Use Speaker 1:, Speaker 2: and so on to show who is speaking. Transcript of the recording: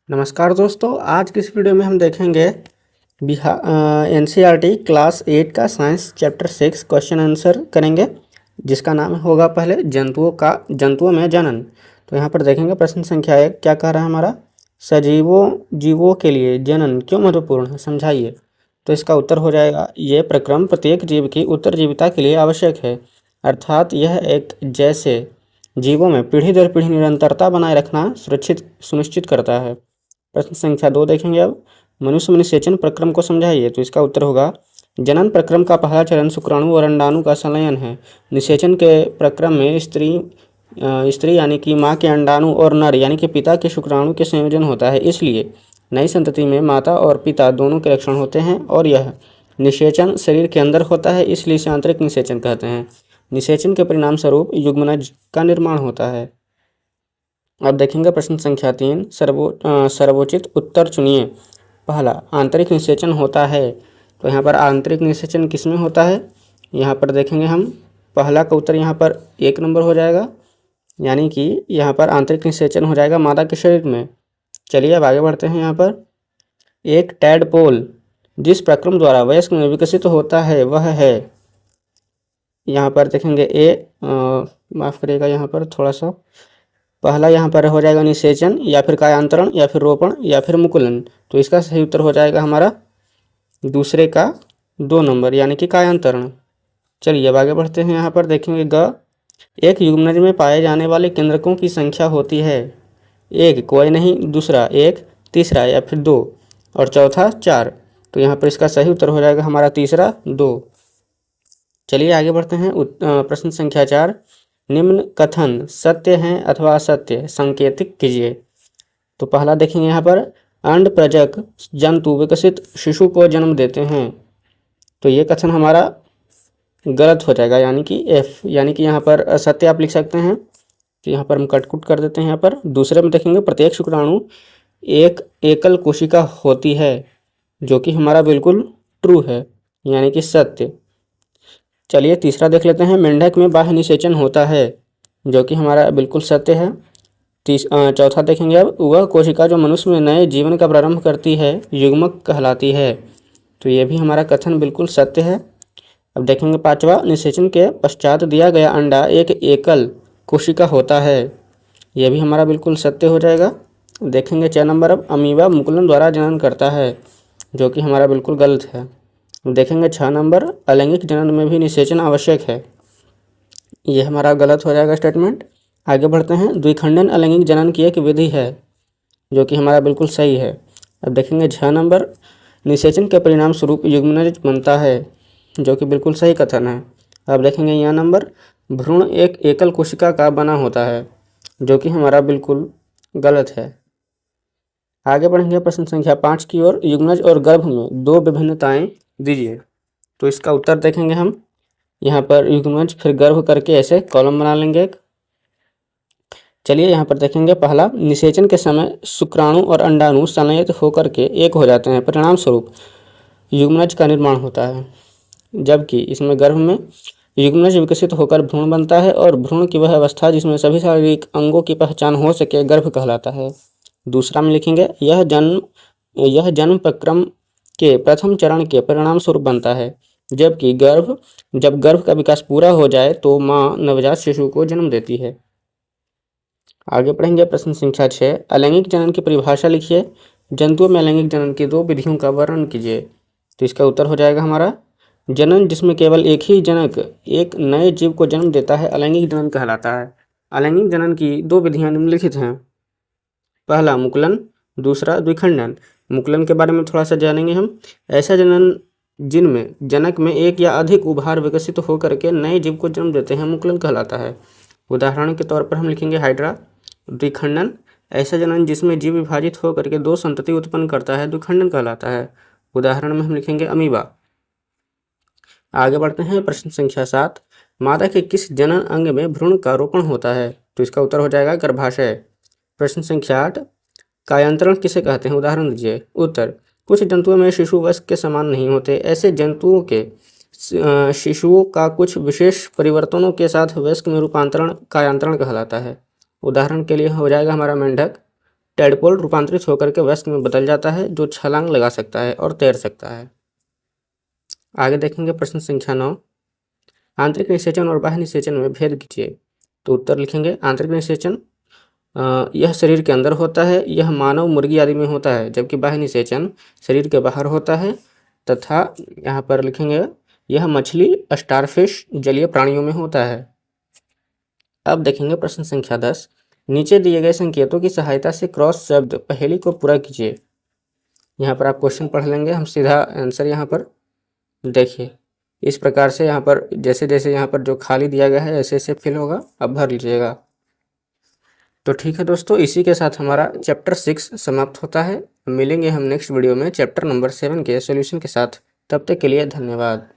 Speaker 1: नमस्कार दोस्तों, आज की इस वीडियो में हम देखेंगे बिहार एनसीईआरटी क्लास 8 का साइंस चैप्टर 6 क्वेश्चन आंसर करेंगे, जिसका नाम होगा पहले जंतुओं में जनन। तो यहाँ पर देखेंगे प्रश्न संख्या 1 क्या कह रहा है हमारा, जीवों के लिए जनन क्यों महत्वपूर्ण है, समझाइए। तो इसका उत्तर हो जाएगा, ये प्रक्रम प्रत्येक जीव की उत्तरजीविता के लिए आवश्यक है, अर्थात यह एक जैसे जीवों में पीढ़ी दर पीढ़ी निरंतरता बनाए रखना सुनिश्चित करता है। प्रश्न संख्या 2 देखेंगे अब, मनुष्य में निषेचन प्रक्रम को समझाइए। तो इसका उत्तर होगा, जनन प्रक्रम का पहला चरण शुक्राणु और अंडाणु का संलयन है। निषेचन के प्रक्रम में स्त्री यानी कि माँ के अंडाणु और नर यानी कि पिता के शुक्राणु के संयोजन होता है। इसलिए नई संतति में माता और पिता दोनों के लक्षण होते हैं और यह निषेचन शरीर के अंदर होता है, इसलिए इसे आंतरिक निषेचन कहते हैं। निषेचन के परिणाम स्वरूप युग्मनज का निर्माण होता है। अब देखेंगे प्रश्न संख्या 3, सर्वोचित उत्तर चुनिए। पहला, आंतरिक निषेचन होता है। तो यहाँ पर आंतरिक निषेचन किस में होता है, यहाँ पर देखेंगे हम, पहला का उत्तर यहाँ पर 1 नंबर हो जाएगा, यानी कि यहाँ पर आंतरिक निषेचन हो जाएगा मादा के शरीर में। चलिए अब आगे बढ़ते हैं। यहाँ पर एक टैडपोल जिस प्रक्रम द्वारा वयस्क में विकसित होता है वह है, यहाँ पर देखेंगे माफ़ करिएगा, यहाँ पर थोड़ा सा, पहला यहाँ पर हो जाएगा निषेचन या फिर कायांतरण या फिर रोपण या फिर मुकुलन। तो इसका सही उत्तर हो जाएगा हमारा दूसरे का 2 नंबर, यानी कि कायांतरण। चलिए अब आगे बढ़ते हैं। यहाँ पर देखेंगे एक युग्मनज में पाए जाने वाले केंद्रकों की संख्या होती है, एक कोई नहीं, दूसरा 1, तीसरा या फिर 2 और चौथा 4। तो यहाँ पर इसका सही उत्तर हो जाएगा हमारा तीसरा 2। चलिए आगे बढ़ते हैं। प्रश्न संख्या 4, निम्न कथन सत्य हैं अथवा असत्य संकेतिक कीजिए। तो पहला देखेंगे यहाँ पर, अंड प्रजक जंतु विकसित शिशु को जन्म देते हैं। तो ये कथन हमारा गलत हो जाएगा, यानी कि एफ, यानी कि यहाँ पर असत्य आप लिख सकते हैं। तो यहाँ पर हम कटकुट कर देते हैं। यहाँ पर दूसरे में देखेंगे, प्रत्येक शुक्राणु एक एकल कोशिका होती है, जो कि हमारा बिल्कुल ट्रू है, यानी कि सत्य। चलिए तीसरा देख लेते हैं, मेंढक में बाह्य निषेचन होता है, जो कि हमारा बिल्कुल सत्य है। चौथा देखेंगे अब, वह कोशिका जो मनुष्य में नए जीवन का प्रारंभ करती है युग्मक कहलाती है। तो ये भी हमारा कथन बिल्कुल सत्य है। अब देखेंगे पांचवा, निषेचन के पश्चात दिया गया अंडा एक एकल कोशिका होता है। यह भी हमारा बिल्कुल सत्य हो जाएगा। देखेंगे 6 नंबर, अब अमीबा मुकुलन द्वारा जनन करता है, जो कि हमारा बिल्कुल गलत है। देखेंगे 6 नंबर, अलैंगिक जनन में भी निषेचन आवश्यक है। ये हमारा गलत हो जाएगा स्टेटमेंट। आगे बढ़ते हैं, द्विखंडन अलैंगिक जनन की एक विधि है, जो कि हमारा बिल्कुल सही है। अब देखेंगे 6 नंबर, निषेचन के परिणाम स्वरूप युग्मनज बनता है, जो कि बिल्कुल सही कथन है। अब देखेंगे यह नंबर, भ्रूण एक एकल कोशिका का बना होता है, जो कि हमारा बिल्कुल गलत है। आगे बढ़ेंगे प्रश्न संख्या 5 की ओर, युग्मनज और गर्भ में 2 विभिन्नताएं दीजिए। तो इसका उत्तर देखेंगे हम, यहाँ पर युग्मनज फिर गर्भ करके ऐसे कॉलम बना लेंगे एक। चलिए यहाँ पर देखेंगे, पहला, निषेचन के समय शुक्राणु और अंडाणु संलयित होकर के एक हो जाते हैं, परिणाम स्वरूप युग्मनज का निर्माण होता है। जबकि इसमें गर्भ में युग्मनज विकसित होकर भ्रूण बनता है और भ्रूण की वह अवस्था जिसमें सभी शारीरिक अंगों की पहचान हो सके गर्भ कहलाता है। दूसरा में लिखेंगे, यह जन्म प्रक्रम के प्रथम चरण के परिणाम स्वरूप बनता है, जबकि जब गर्भ का विकास पूरा हो जाए तो माँ नवजात शिशु को जन्म देती है। आगे पढ़ेंगे प्रश्न संख्या 6, अलैंगिक जनन की परिभाषा लिखिए। जंतुओं में अलैंगिक जनन की 2 विधियों का वर्णन कीजिए। तो इसका उत्तर हो जाएगा हमारा, जनन जिसमें केवल एक ही जनक एक नए जीव को जन्म देता है अलैंगिक जनन कहलाता है। अलैंगिक जनन की 2 विधियां निम्नलिखित हैं। पहला मुकुलन, दूसरा द्विखंडन। मुकुलन के बारे में थोड़ा सा जानेंगे हम। ऐसा जनन जिनमें जनक में एक या अधिक उभार विकसित होकर के नए जीव को जन्म देते हैं मुकुलन कहलाता है। उदाहरण के तौर पर हम लिखेंगे हाइड्रा। द्विखंडन, ऐसा जनन जिसमें जीव विभाजित होकर के 2 संतति उत्पन्न करता है द्विखंडन कहलाता है। उदाहरण में हम लिखेंगे अमीबा। आगे बढ़ते हैं प्रश्न संख्या 7, मादा के किस जनन अंग में भ्रूण का रोपण होता है। तो इसका उत्तर हो जाएगा गर्भाशय। प्रश्न संख्या 8, कायांतरण किसे कहते हैं, उदाहरण दीजिए। उत्तर, कुछ जंतुओं में शिशु वयस्क के समान नहीं होते, ऐसे जंतुओं के शिशुओं का कुछ विशेष परिवर्तनों के साथ वयस्क में रूपांतरण कायांतरण कहलाता है। उदाहरण के लिए हो जाएगा हमारा मेंढक। टेडपोल रूपांतरित होकर के वयस्क में बदल जाता है जो छलांग लगा सकता है और तैर सकता है। आगे देखेंगे प्रश्न संख्या 9, आंतरिक निषेचन और बाह्य निषेचन में भेद कीजिए। तो उत्तर लिखेंगे आंतरिक निषेचन यह शरीर के अंदर होता है, यह मानव, मुर्गी आदि में होता है, जबकि बाह्य निषेचन शरीर के बाहर होता है तथा यहाँ पर लिखेंगे यह मछली, स्टारफिश, जलीय प्राणियों में होता है। अब देखेंगे प्रश्न संख्या 10, नीचे दिए गए संकेतों की सहायता से क्रॉस शब्द पहेली को पूरा कीजिए। यहाँ पर आप क्वेश्चन पढ़ लेंगे, हम सीधा आंसर यहाँ पर देखिए इस प्रकार से यहाँ पर जैसे जैसे यहाँ पर जो खाली दिया गया है ऐसे ऐसे फिल होगा, अब भर लीजिएगा। तो ठीक है दोस्तों, इसी के साथ हमारा चैप्टर 6 समाप्त होता है। मिलेंगे हम नेक्स्ट वीडियो में चैप्टर नंबर 7 के सॉल्यूशन के साथ। तब तक के लिए धन्यवाद।